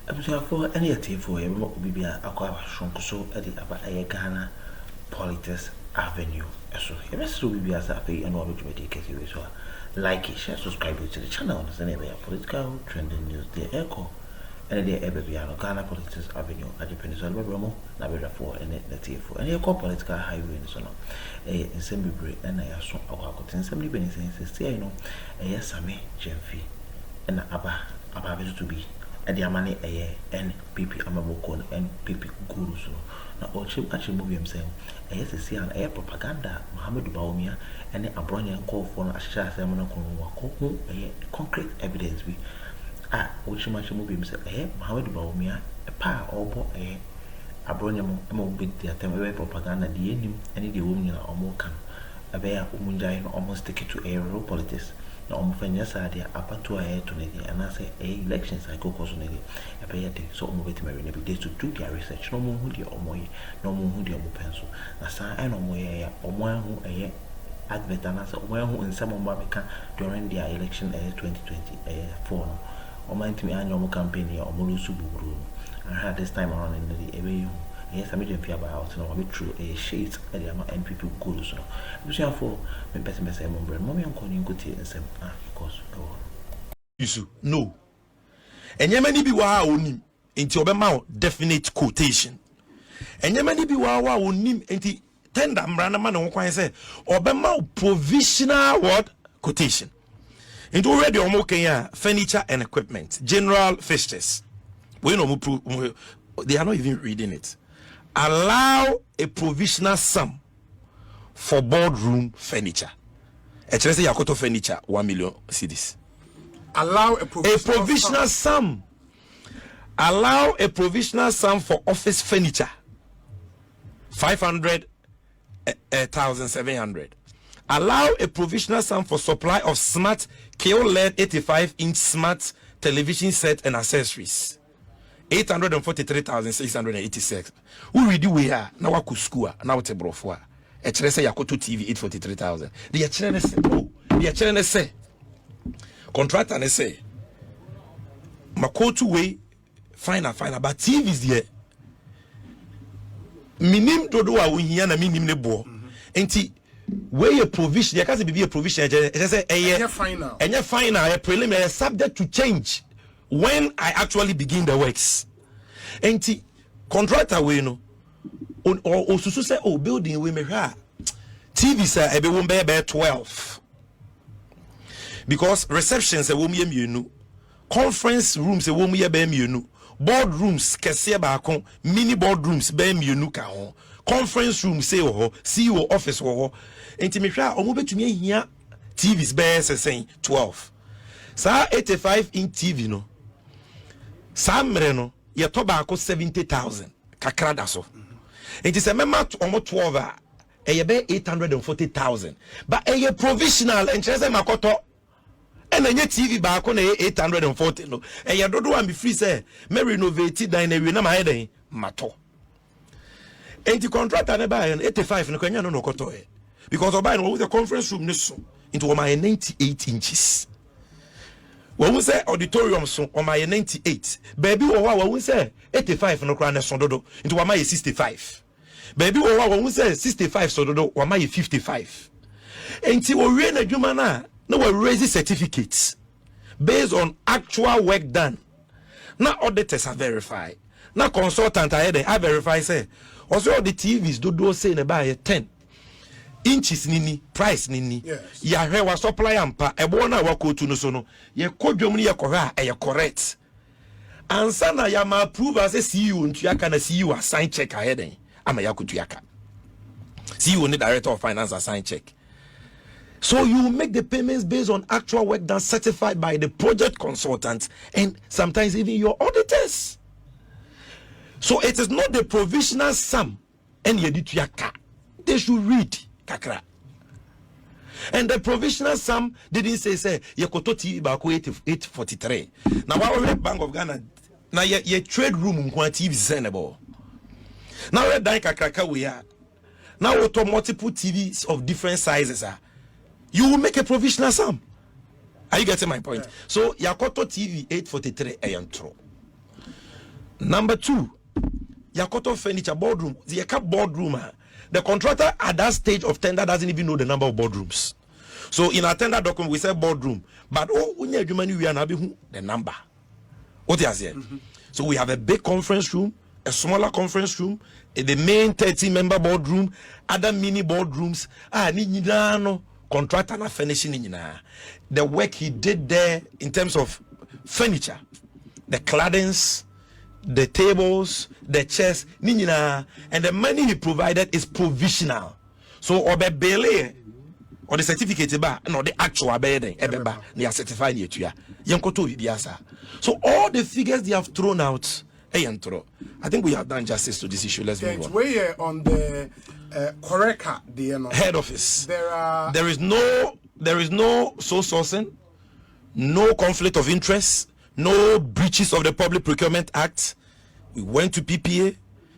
for any for a remote be a shrunk so at a Ghana Politics Avenue. So, you must be as a pay and all which may take it so. Like it, share, subscribe to the channel. Anyway, political trending news, the echo, and the Ebebiano Ghana Politics Avenue at the Peninsula Romo, Navera for and the TF, and your political highway in Sono. A assembly and I saw our cotton assembly benefits, I know, a Sammy, Gyamfi, and Abba to be. And the money a NPP Amaboko NPP gurus. Now, actually, movie himself. Yes, see an air propaganda. Bawumia and a Bronya call for a share ceremony concrete evidence. We which much movie himself. Bawumia a pa or bo a Bronya mo big the attempt propaganda. The enemy any the woman or more can a bear umunjain almost take it to a real politics. Na omufanya sadia apatu aye to nedi and I say elections I go cause nedi e pay day so omo beti marry be to do their research no mo hu dia omoye no mo hu dia omo penso na sa I no mo ye ya omo hu eye advert na say omo hu nsem omo abeka during their election 2024 no omo ntimi anyo omo campaign ya omo lusu buburu and had this time around in the ebe hu yes, I'm just about no be true a shade at the NPP goals. So, for me, person say, mommy, I'm calling good tea and say, of course, go on. No. And Yemeni be wa onim into obema definite quotation. And Yemeni be wa onim into tender brand man on kwan say obema provisional word quotation. Into already omo Kenya furniture and equipment, general fixtures. We no they are not even reading it. Allow a provisional sum for boardroom furniture. Actually, say Yakoto furniture 1 million cedis. Allow a provisional sum. Allow a provisional sum for office furniture. 500,700. Allow a provisional sum for supply of smart KO-LED 85-inch smart television set and accessories. 843,686. Who read we are now? I could school now to Brofwa. A chance say Yakoto TV 843,000. The channel say no. The channel say contract and say Makoto way fine, but TV is there. Minim dodo a winya na minim ne bo. Enti where a provision, there can't be a provision. Just say a final, a preliminary subject to change. When I actually begin the works, enti contractor we know, or susu say building we may have TV say ebe won be 12 because receptions say won ye conference rooms say won ye be board rooms kese ba kon mini board rooms be mienu ka ho conference room say ho CEO office ho enti me hwa omo betumi ahia TVs be say 12 sa 85-inch TV no Samre no ye to ba ko 70,000 kakra da so. It is a mema omo 12 e be 840,000 but e provisional and chese makoto and enye TV ba ko na 840 no e dodo am be free say me renovate dan na wi na ma heden mato. Enti contractor na ba 85 no kwanya no koto e because oba no with the conference room no so into my 98 inches. When we say auditorium so on my 98, baby when we say 85 no kra na so dodo into my 65. Baby when we say 65 so dodo wa my 55. Enti we we na dwuma na we raise certificates based on actual work done. Now auditors are verified. Now consultant I verify say also the TVs dodo say na buy 10 inches nini price nini ya hwe supply ampa ebo na wakotu no so no ye kodwom ni ye kohwa e correct ansa na ya ma approve as CEO ntuaka na CEO assign check ahead ama ya kutuaka CEO ni director of finance assign check, so you make the payments based on actual work done certified by the project consultants and sometimes even your auditors. So it is not the provisional sum and ye dituaka they should read kakra. And the provisional sum didn't say Yakoto TV ba ko 843. Now our Bank of Ghana na ye trade room nkwa TV senable. Now we dan kakraka we are. Now we to multiple TVs of different sizes are. You will make a provisional sum. Are you getting my point? Yeah. So Yakoto TV 843 ayantro. Number 2, Yakoto furniture boardroom. The boardroom. The contractor at that stage of tender doesn't even know the number of boardrooms. So in our tender document, we say boardroom, but we are the number. What is it? So we have a big conference room, a smaller conference room, the main 30-member boardroom, other mini boardrooms. Contractor na finishing the work he did there in terms of furniture, the claddings, the tables, the chairs, and the money he provided is provisional. So obe bele or the certificate no the actual bele they are certified here. So all the figures they have thrown out, I think we have done justice to this issue. Let's move on. We're on the Koreka, the head office. There is no sole sourcing, no conflict of interest, no breaches of the Public Procurement Act. We went to PPA.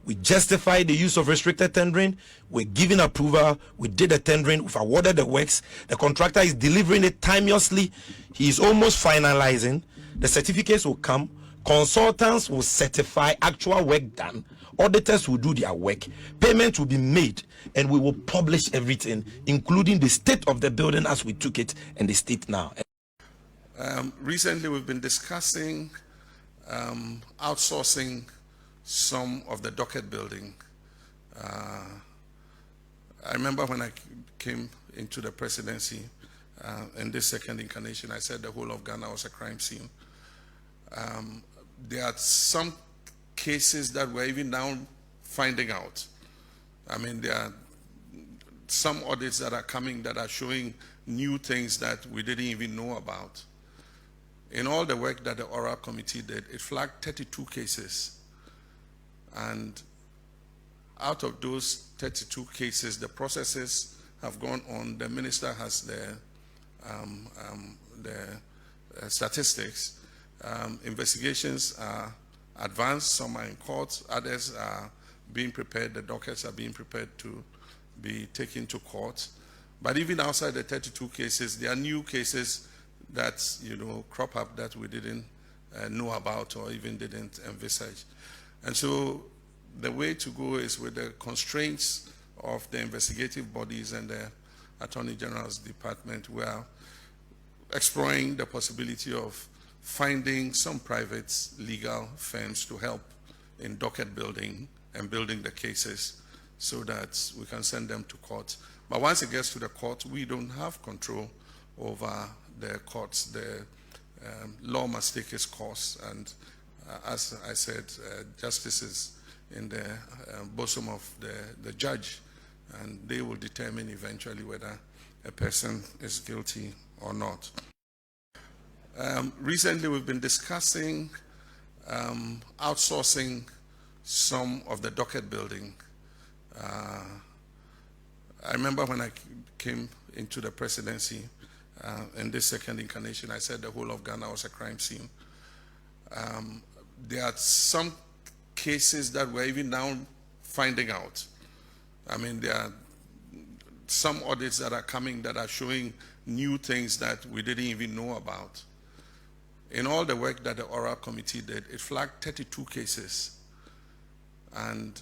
We justified the use of restricted tendering. We're giving approval. We did the tendering. We've awarded the works. The contractor is delivering it timeously. He is almost finalizing. The certificates will come. Consultants will certify actual work done. Auditors will do their work. Payment will be made. And we will publish everything, including the state of the building as we took it and the state now. Recently, we've been discussing outsourcing some of the docket building. I remember when I came into the presidency in this second incarnation, I said the whole of Ghana was a crime scene. There are some cases that we're even now finding out. I mean, there are some audits that are coming that are showing new things that we didn't even know about. In all the work that the oral committee did, it flagged 32 cases. And out of those 32 cases, the processes have gone on. The minister has the statistics. Investigations are advanced. Some are in court. Others are being prepared. The dockets are being prepared to be taken to court. But even outside the 32 cases, there are new cases that crop up that we didn't know about or even didn't envisage. And so the way to go is with the constraints of the investigative bodies and the Attorney General's department. We are exploring the possibility of finding some private legal firms to help in docket building and building the cases so that we can send them to court. But once it gets to the court, we don't have control over the courts. The law must take its course, and as I said, justice is in the bosom of the judge, and they will determine eventually whether a person is guilty or not. Recently, we've been discussing outsourcing some of the docket building. I remember when I came into the presidency in this second incarnation, I said the whole of Ghana was a crime scene. There are some cases that we're even now finding out. I mean, there are some audits that are coming that are showing new things that we didn't even know about. In all the work that the oral committee did, it flagged 32 cases. And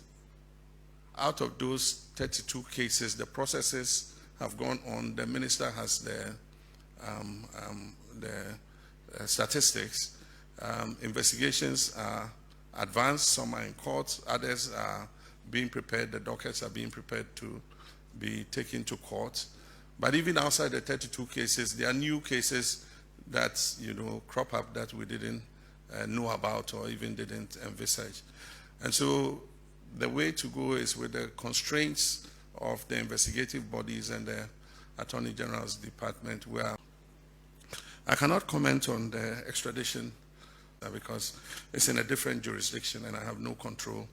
out of those 32 cases, the processes have gone on. The minister has the statistics. Investigations are advanced. Some are in court. Others are being prepared. The dockets are being prepared to be taken to court. But even outside the 32 cases, there are new cases that crop up that we didn't know about or even didn't envisage. And so the way to go is with the constraints of the investigative bodies and the Attorney General's department, where I cannot comment on the extradition because it's in a different jurisdiction and I have no control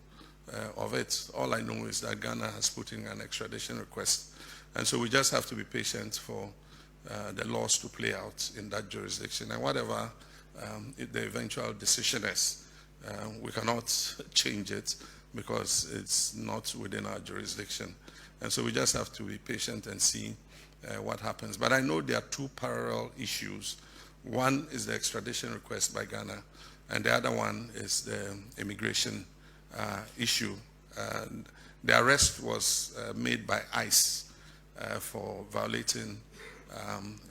of it. All I know is that Ghana has put in an extradition request. And so we just have to be patient for the laws to play out in that jurisdiction. And whatever the eventual decision is, we cannot change it because it's not within our jurisdiction. And so we just have to be patient and see what happens. But I know there are two parallel issues. One is the extradition request by Ghana, and the other one is the immigration issue. The arrest was made by ICE for violating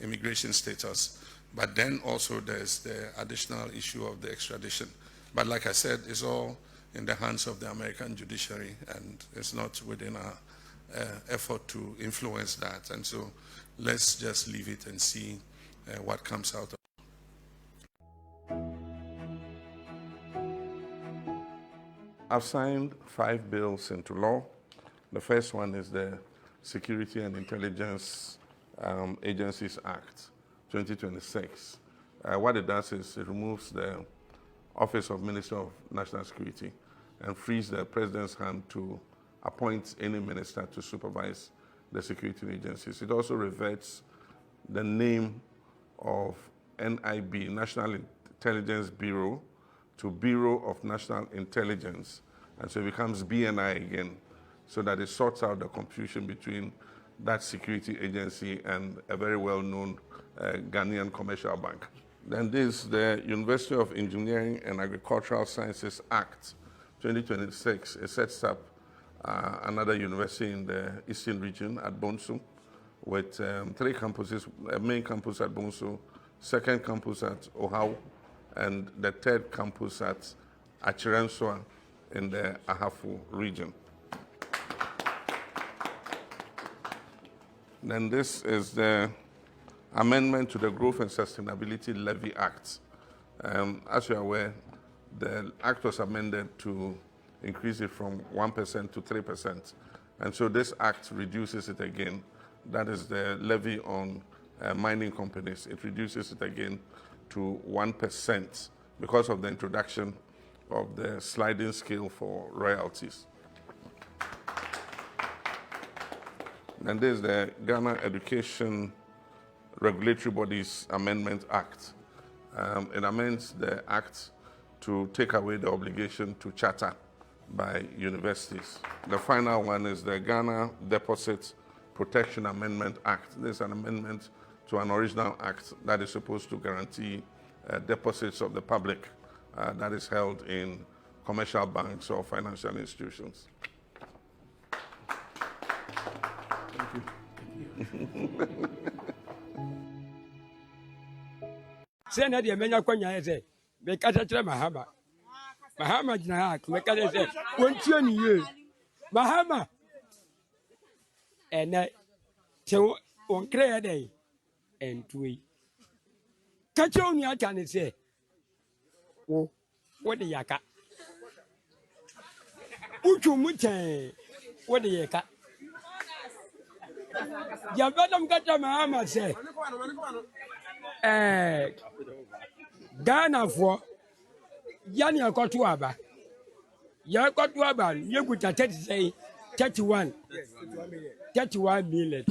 immigration status. But then also there's the additional issue of the extradition. But like I said, it's all in the hands of the American judiciary, and it's not within our effort to influence that. And so let's just leave it and see what comes out of it. I've signed 5 bills into law. The first one is the Security and Intelligence Agencies Act 2026. What it does is it removes the Office of Minister of National Security and frees the President's hand to appoint any minister to supervise the security agencies. It also reverts the name of NIB, National Intelligence Bureau, to Bureau of National Intelligence, and so it becomes BNI again, so that it sorts out the confusion between that security agency and a very well-known Ghanaian commercial bank. Then this, the University of Engineering and Agricultural Sciences Act 2026. It sets up another university in the eastern region at Bonsu with 3 campuses, a main campus at Bonsu, second campus at Ohau, and the third campus at Achirenswa in the Ahafu region. Then this is the amendment to the Growth and Sustainability Levy Act. As you are aware, the act was amended to increase it from 1% to 3%. And so this act reduces it again. That is the levy on mining companies. It reduces it again to 1% because of the introduction of the sliding scale for royalties. And this is the Ghana Education Regulatory Bodies Amendment Act. It amends the act to take away the obligation to charter by universities. The final one is the Ghana Deposit Protection Amendment Act. This is an amendment to an original act that is supposed to guarantee deposits of the public that is held in commercial banks or financial institutions. Say na dia menya kwanya ese be kata kire mahama jina ha me kata ese wontie ni ye mahama ene che won kire dey entui kacho ni ata ne se wo de yaka uchu mutan wo de yaka ya badam kata mahama se Ghana for Yani Akotuaba. Yakotuaba, Yakuta 31 million.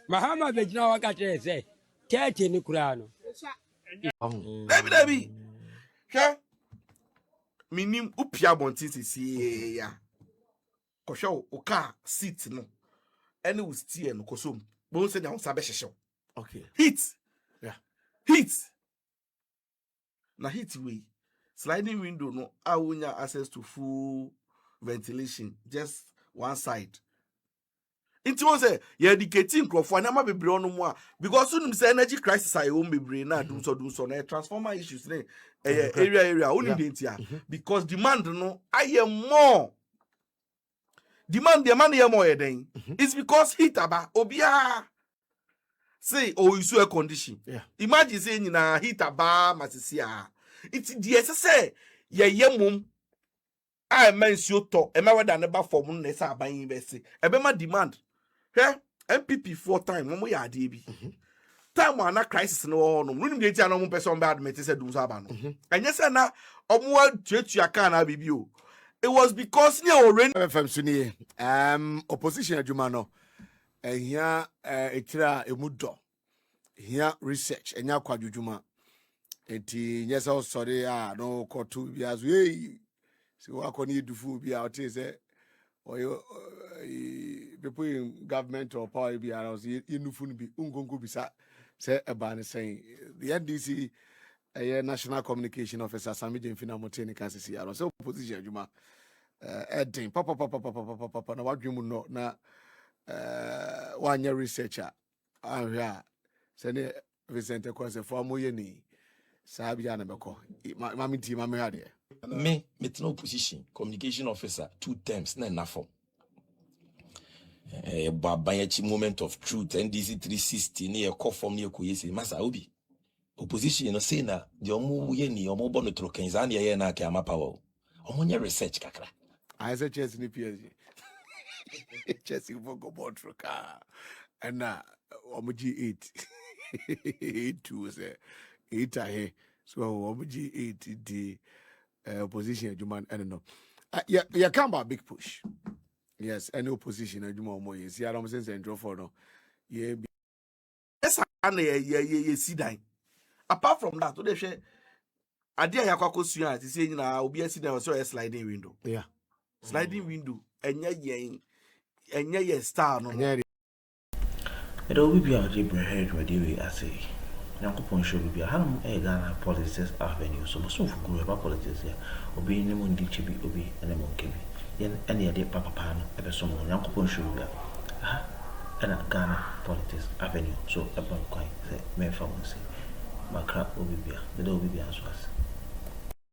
Mahama Vejna Wakate say 30 Nikurano. Debbie. Okay. Minim upia bontisi si ya. Kosho oka seat no. Any will steer no kosum. Bon se na sabe shesho. Okay. Heat. Heat. Na heat way. Sliding window no awunya access to full ventilation, just one side. Into one say you educating crofo na ma bebre onu mu a because soon say energy crisis I won bebre na do so na transformer issues na area only dey ntia because demand no aye more. Demand more eden. It's because heat aba obia say oh you air condition. Yeah. Imagine saying na heat aba masisia. It's the say ye mum I mention to e ma weda ne ba form na say aban invest. E be ma demand. He NPP 4 time mo ya ade bi. Time ana crisis no no. Nunim dey tia no mo person be admit say do so aba no. Enye say na omo tuatua kan na bibi o. It was because ne already FM suni opposition adwuma no ehia etira emudo here research enya kwadwudwuma enti nyesa osori a no kotu biazo hey si wakoni dufu bia ote say oyo people in government or power bia was yenufu no bi ungongo bisa say eba ne say the NDC a national communication officer Sammy Gyamfi na motene kan sisi aro so opposition adwuma edin papa na wadwemu no na wanya researcher ahwa sene Vincent Kwase for amoye ni sabia na beko mami ti mami hade me tena opposition communication officer 2 terms na nafo babanyachi moment of truth NDC 360 ni e call form ni ekoyesi masa obi opposition no say na de omo ye ni omo bo no trokenza na ye na ka amapawo omo nya research kakra I say chess ni PSG chess for go board troka and omo G8 8 say 8 ahe so omo G8 the opposition adwuma and no yeah come about big push. Yes, any opposition adwuma omo ye see am sense and draw for no ye yes and ye see dan apart from that to dey hwe ade ya kwakosua ati say nyina obi asi dan so sliding window Yeah. sliding window enye ye star no It will be our Jibril head where they I say. Yankopon show be a ham a Ghana politics avenue. So much for group about politics here. Obi any mon di chibi obi any mon kebi. Yen any other papa pan ever so more Yankopon show be a Ghana politics avenue. So a bank coin say me famous. My crap will be the will be as was.